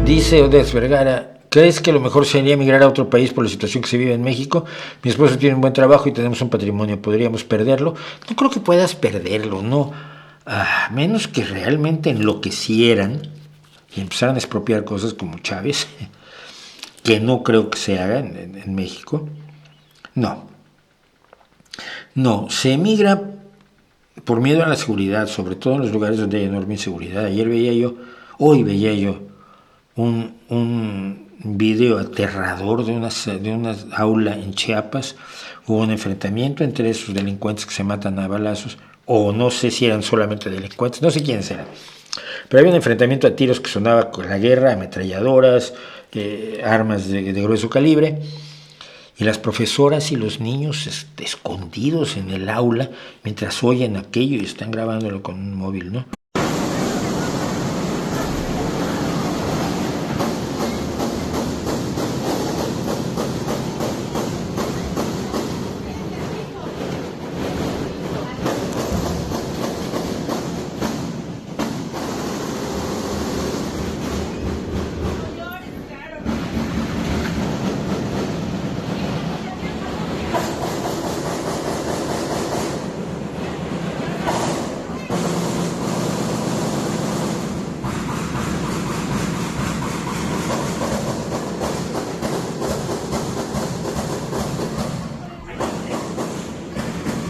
Dice Odez Vergara, ¿crees que lo mejor sería emigrar a otro país por la situación que se vive en México? Mi esposo tiene un buen trabajo y tenemos un patrimonio, ¿podríamos perderlo? No creo que puedas perderlo, no. Menos que realmente enloquecieran y empezaran a expropiar cosas como Chávez, que no creo que se haga en México. No. No, se emigra por miedo a la seguridad, sobre todo en los lugares donde hay enorme inseguridad. Hoy veía yo un video aterrador de una aula en Chiapas. Hubo un enfrentamiento entre esos delincuentes que se matan a balazos, o no sé si eran solamente delincuentes, no sé quiénes eran. Pero había un enfrentamiento a tiros que sonaba con la guerra, ametralladoras, armas de grueso calibre. Y las profesoras y los niños escondidos en el aula mientras oyen aquello y están grabándolo con un móvil, ¿no?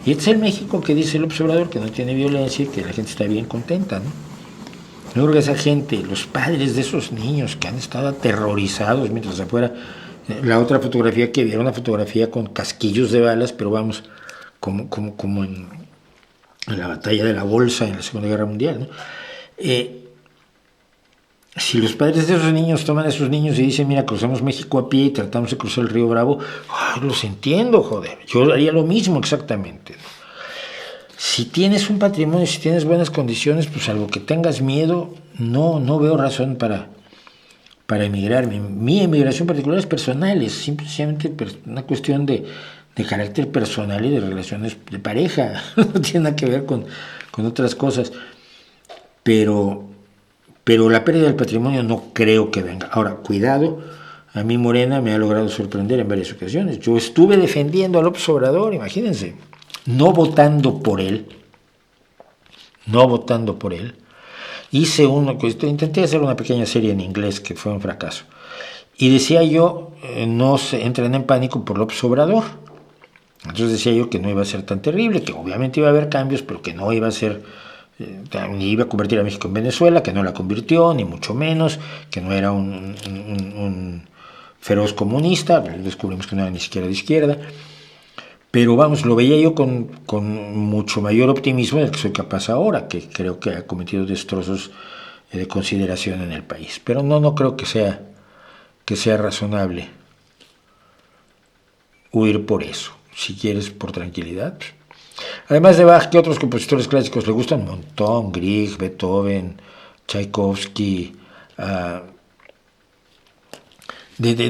Y este es el México que dice el observador, que no tiene violencia y que la gente está bien contenta, ¿no? Yo creo que esa gente, los padres de esos niños que han estado aterrorizados mientras afuera, la otra fotografía que vi era una fotografía con casquillos de balas, pero vamos, como en la batalla de la Bolsa en la Segunda Guerra Mundial, ¿no? Si los padres de esos niños toman a esos niños y dicen, mira, cruzamos México a pie y tratamos de cruzar el río Bravo, los entiendo, joder, yo haría lo mismo exactamente, ¿no? Si tienes un patrimonio, si tienes buenas condiciones, pues salvo que tengas miedo, no veo razón para emigrar. Mi emigración particular es personal, es simplemente una cuestión de carácter personal y de relaciones de pareja, no tiene nada que ver con otras cosas, pero la pérdida del patrimonio no creo que venga. Ahora, cuidado, a mí Morena me ha logrado sorprender en varias ocasiones. Yo estuve defendiendo a López Obrador, imagínense, no votando por él, intenté hacer una pequeña serie en inglés que fue un fracaso. Y decía yo, no se entren en pánico por López Obrador. Entonces decía yo que no iba a ser tan terrible, que obviamente iba a haber cambios, pero que no iba a ser, ni iba a convertir a México en Venezuela, que no la convirtió, ni mucho menos, que no era un feroz comunista, descubrimos que no era ni siquiera de izquierda. Pero vamos, lo veía yo con mucho mayor optimismo del que soy capaz ahora, que creo que ha cometido destrozos de consideración en el país. Pero no creo que sea razonable huir por eso. Si quieres por tranquilidad. Además de Bach, ¿qué otros compositores clásicos le gustan? Un montón. Grieg, Beethoven, Tchaikovsky, del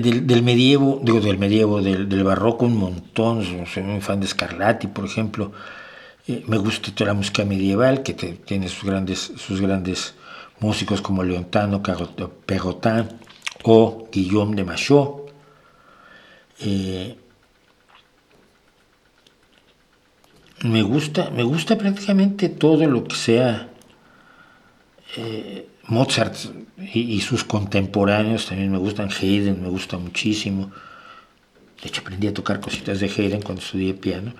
barroco un montón. Soy muy fan de Scarlatti, por ejemplo. Me gusta toda la música medieval, que tiene sus grandes músicos como Leontano Perrotin o Guillaume de Machaut. Me gusta prácticamente todo lo que sea Mozart y sus contemporáneos. También me gustan. Haydn me gusta muchísimo. De hecho, aprendí a tocar cositas de Haydn cuando estudié piano.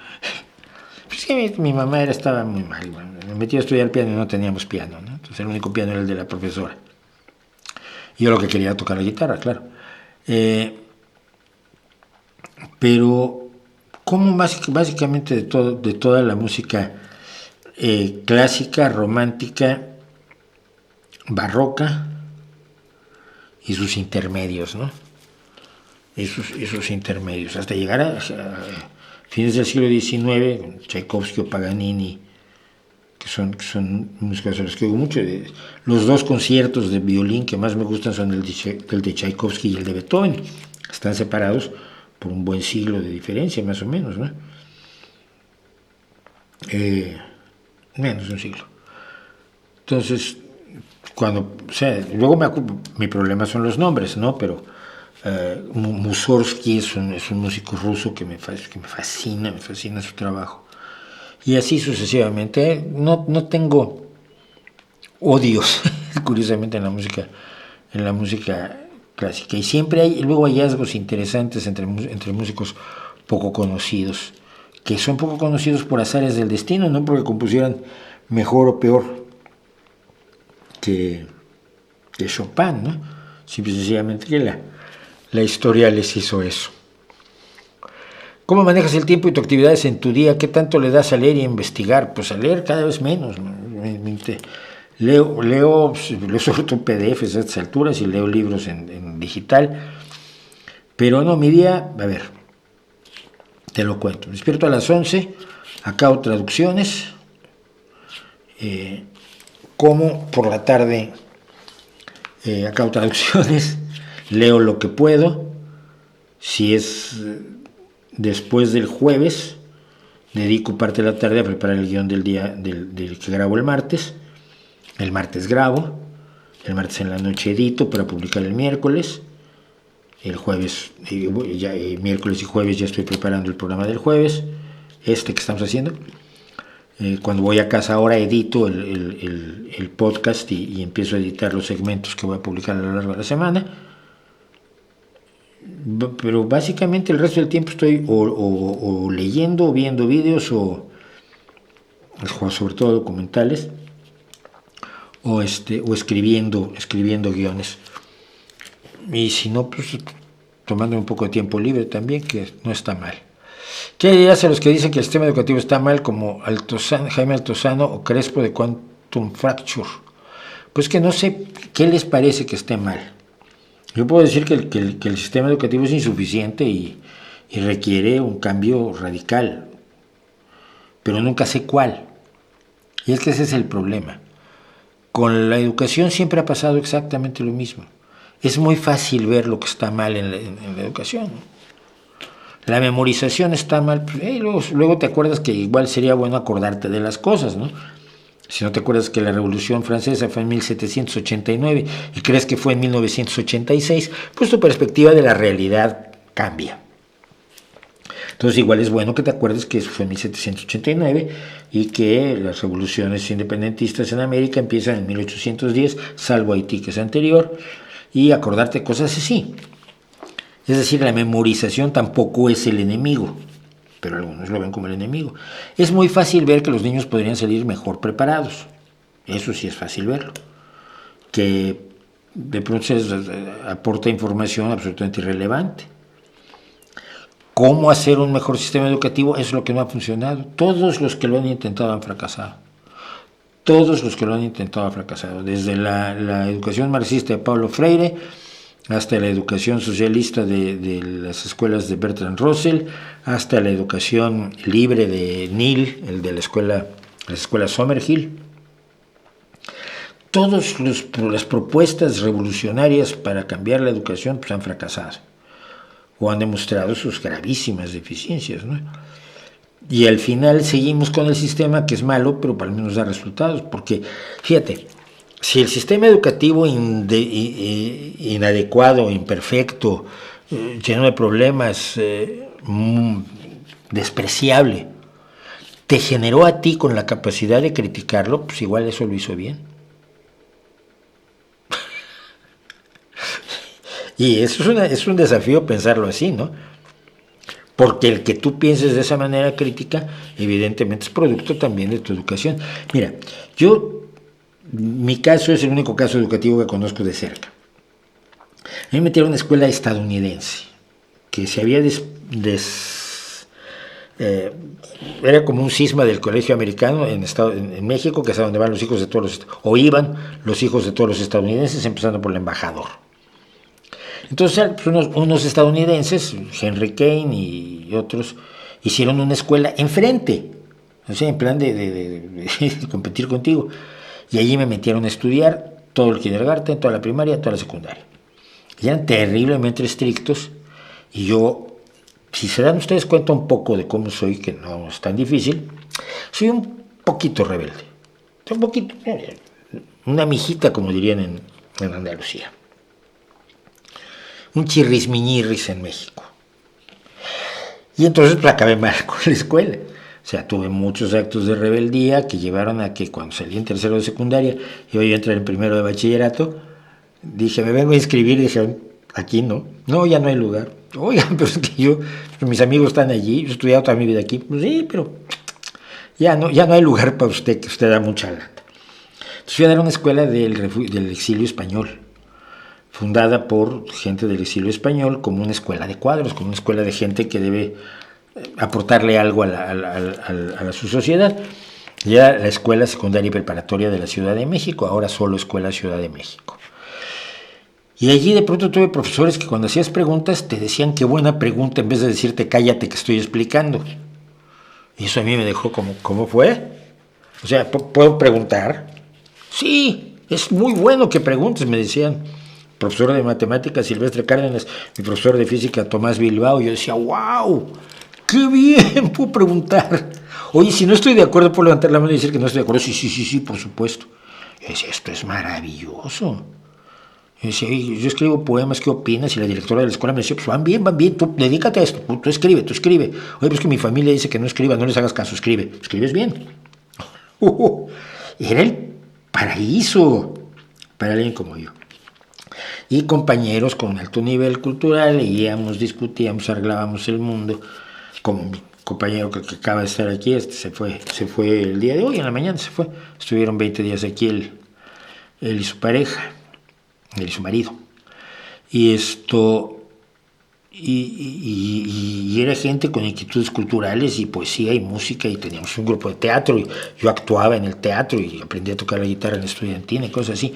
Pues que mi mamá estaba muy mal. Me metí a estudiar piano y no teníamos piano, ¿no? Entonces el único piano era el de la profesora. Y yo lo que quería era tocar la guitarra, claro. Pero como básicamente de toda la música clásica, romántica, barroca y sus intermedios, ¿no? Esos intermedios, hasta llegar a fines del siglo XIX, Tchaikovsky o Paganini, que son músicos a los que oigo mucho. Los dos conciertos de violín que más me gustan son el de Tchaikovsky y el de Beethoven. Están separados por un buen siglo de diferencia, más o menos, ¿no? Menos de un siglo. Entonces, luego mi problema son los nombres, ¿no? Pero Mussorgsky es un músico ruso que me fascina su trabajo. Y así sucesivamente. No tengo odios, curiosamente, en la música clásica. Y siempre hay luego hallazgos interesantes entre músicos poco conocidos, que son poco conocidos por azares del destino, no porque compusieran mejor o peor que Chopin, ¿no? Simple y sencillamente que la historia les hizo eso. ¿Cómo manejas el tiempo y tus actividades en tu día? ¿Qué tanto le das a leer y a investigar? Pues a leer cada vez menos, ¿no? Leo sobre todo PDFs a estas alturas y leo libros en digital. Pero no, mi día, a ver, te lo cuento. Me despierto a las 11, acabo traducciones, como por la tarde acabo traducciones, leo lo que puedo. Si es después del jueves, dedico parte de la tarde a preparar el guión del día del que grabo el martes. El martes grabo, el martes en la noche edito para publicar el miércoles. El jueves, miércoles y jueves ya estoy preparando el programa del jueves, que estamos haciendo. Cuando voy a casa ahora edito el podcast y empiezo a editar los segmentos que voy a publicar a lo largo de la semana. Pero básicamente el resto del tiempo estoy o leyendo, o viendo vídeos, o sobre todo documentales, o escribiendo guiones. Y si no, pues tomando un poco de tiempo libre también, que no está mal. ¿Qué dirías a los que dicen que el sistema educativo está mal, como Jaime Altozano o Crespo de Quantum Fracture? Pues que no sé qué les parece que esté mal. Yo puedo decir que el sistema educativo es insuficiente y requiere un cambio radical, pero nunca sé cuál. Y es que ese es el problema. Con la educación siempre ha pasado exactamente lo mismo. Es muy fácil ver lo que está mal en la educación. La memorización está mal, luego te acuerdas que igual sería bueno acordarte de las cosas, ¿no? Si no te acuerdas que la Revolución Francesa fue en 1789 y crees que fue en 1986, pues tu perspectiva de la realidad cambia. Entonces igual es bueno que te acuerdes que eso fue en 1789 y que las revoluciones independentistas en América empiezan en 1810, salvo Haití, que es anterior, y acordarte cosas así. Es decir, la memorización tampoco es el enemigo, pero algunos lo ven como el enemigo. Es muy fácil ver que los niños podrían salir mejor preparados. Eso sí es fácil verlo. Que de pronto se aporta información absolutamente irrelevante. ¿Cómo hacer un mejor sistema educativo? Eso es lo que no ha funcionado. Todos los que lo han intentado han fracasado. Todos los que lo han intentado han fracasado. Desde la educación marxista de Paulo Freire hasta la educación socialista de las escuelas de Bertrand Russell, hasta la educación libre de Neil, el de las escuelas Summerhill. Todas las propuestas revolucionarias para cambiar la educación pues han fracasado o han demostrado sus gravísimas deficiencias, ¿no? Y al final seguimos con el sistema que es malo, pero para mí nos da resultados, porque fíjate, si el sistema educativo inadecuado, imperfecto, lleno de problemas, despreciable, te generó a ti con la capacidad de criticarlo, pues igual eso lo hizo bien. Y eso es un desafío pensarlo así, ¿no? Porque el que tú pienses de esa manera crítica, evidentemente es producto también de tu educación. Mira, mi caso es el único caso educativo que conozco de cerca. A mí me metieron a una escuela estadounidense, que se había era como un cisma del colegio americano en México, que es a donde van los hijos de todos iban los hijos de todos los estadounidenses, empezando por el embajador. Entonces unos estadounidenses, Henry Kane y otros, hicieron una escuela enfrente, o sea, en plan de competir contigo. Y allí me metieron a estudiar todo el kindergarten, toda la primaria, toda la secundaria. Y eran terriblemente estrictos. Y yo, si se dan ustedes cuenta un poco de cómo soy, que no es tan difícil, soy un poquito rebelde. Un poquito, una mijita, como dirían en Andalucía. Un chirrismiñirris en México. Y entonces pues acabé mal con la escuela. O sea, tuve muchos actos de rebeldía que llevaron a que cuando salí en tercero de secundaria y hoy entrar en primero de bachillerato, dije, me vengo a inscribir, y dije, aquí no, ya no hay lugar. Oigan, pero es que mis amigos están allí, yo he estudiado toda mi vida aquí. Pues sí, pero ya no hay lugar para usted, que usted da mucha lata. Entonces fui a dar una escuela del exilio español, fundada por gente del exilio español, como una escuela de cuadros, como una escuela de gente que debe aportarle algo a su sociedad. Y era la Escuela Secundaria y Preparatoria de la Ciudad de México, ahora solo Escuela Ciudad de México. Y allí de pronto tuve profesores que cuando hacías preguntas te decían qué buena pregunta en vez de decirte cállate que estoy explicando. Y eso a mí me dejó como, ¿cómo fue? O sea, ¿puedo preguntar? Sí, es muy bueno que preguntes, me decían. Profesor de matemáticas Silvestre Cárdenas, mi profesor de física Tomás Bilbao. Yo decía, ¡wow! ¡Qué bien! Puedo preguntar. Oye, si no estoy de acuerdo, puedo levantar la mano y decir que no estoy de acuerdo. Sí, por supuesto. Yo decía, esto es maravilloso. Yo decía, yo escribo poemas, ¿qué opinas? Y la directora de la escuela me decía, pues van bien, tú dedícate a esto, tú escribe. Oye, pues que mi familia dice que no escriba, no les hagas caso, escribes bien. Era el paraíso para alguien como yo. Y compañeros con alto nivel cultural, leíamos, discutíamos, arreglábamos el mundo, como mi compañero que acaba de estar aquí, se fue el día de hoy, en la mañana se fue, estuvieron 20 días aquí él y su pareja, él y su marido, y era gente con inquietudes culturales y poesía y música, y teníamos un grupo de teatro, y yo actuaba en el teatro y aprendí a tocar la guitarra en la estudiantina y cosas así.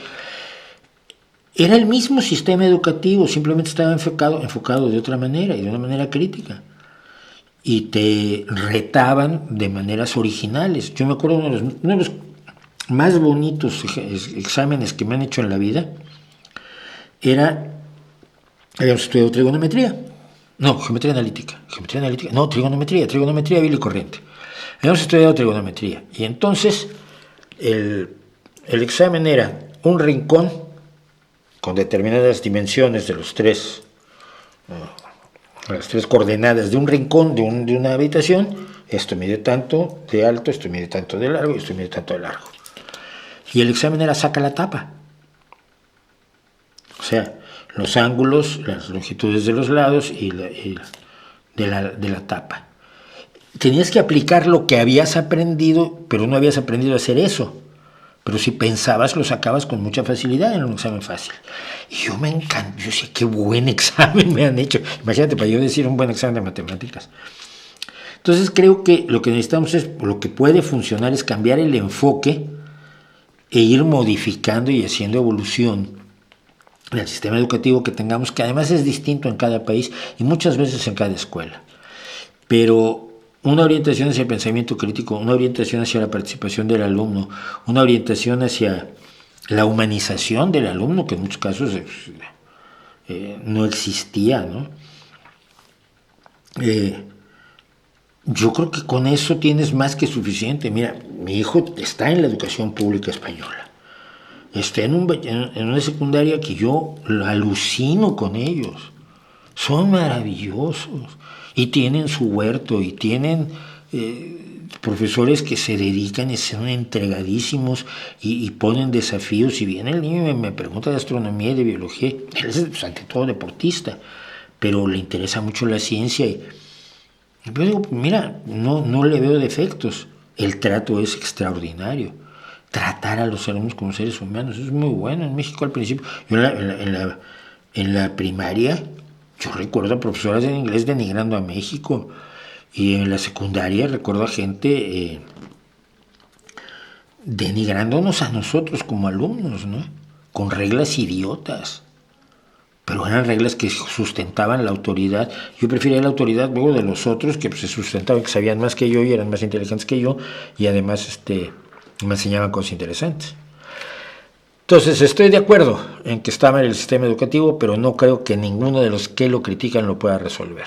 Era el mismo sistema educativo, simplemente estaba enfocado de otra manera y de una manera crítica. Y te retaban de maneras originales. Yo me acuerdo uno de los más bonitos exámenes que me han hecho en la vida habíamos estudiado trigonometría. No, geometría analítica. No, trigonometría vil y corriente. Habíamos estudiado trigonometría. Y entonces el examen era un rincón con determinadas dimensiones de las tres coordenadas de un rincón de una habitación. Esto mide tanto de alto, esto mide tanto de largo y esto mide tanto de largo. Y el examen era saca la tapa. O sea, los ángulos, las longitudes de los lados y de la tapa. Tenías que aplicar lo que habías aprendido, pero no habías aprendido a hacer eso. Pero si pensabas, lo sacabas con mucha facilidad en un examen fácil. Y yo me encantó, yo decía, qué buen examen me han hecho. Imagínate, para yo decir un buen examen de matemáticas. Entonces creo que lo que necesitamos lo que puede funcionar es cambiar el enfoque e ir modificando y haciendo evolución del sistema educativo que tengamos, que además es distinto en cada país y muchas veces en cada escuela. Pero una orientación hacia el pensamiento crítico, una orientación hacia la participación del alumno, una orientación hacia la humanización del alumno, que en muchos casos no existía, ¿no? Yo creo que con eso tienes más que suficiente. Mira, mi hijo está en la educación pública española. Está en una secundaria que yo alucino con ellos. Son maravillosos. Y tienen su huerto, y tienen profesores que se dedican y son entregadísimos y ponen desafíos. Y viene el niño y me pregunta de astronomía y de biología. Él es pues, ante todo deportista, pero le interesa mucho la ciencia. Y yo digo, mira, no le veo defectos. El trato es extraordinario. Tratar a los alumnos como seres humanos es muy bueno. En México al principio, yo en la primaria, yo recuerdo a profesoras de inglés denigrando a México, y en la secundaria recuerdo a gente denigrándonos a nosotros como alumnos, ¿no? Con reglas idiotas, pero eran reglas que sustentaban la autoridad. Yo prefería la autoridad luego de los otros, que pues, se sustentaban, que sabían más que yo y eran más inteligentes que yo, y además me enseñaban cosas interesantes. Entonces estoy de acuerdo en que está mal el sistema educativo, pero no creo que ninguno de los que lo critican lo pueda resolver.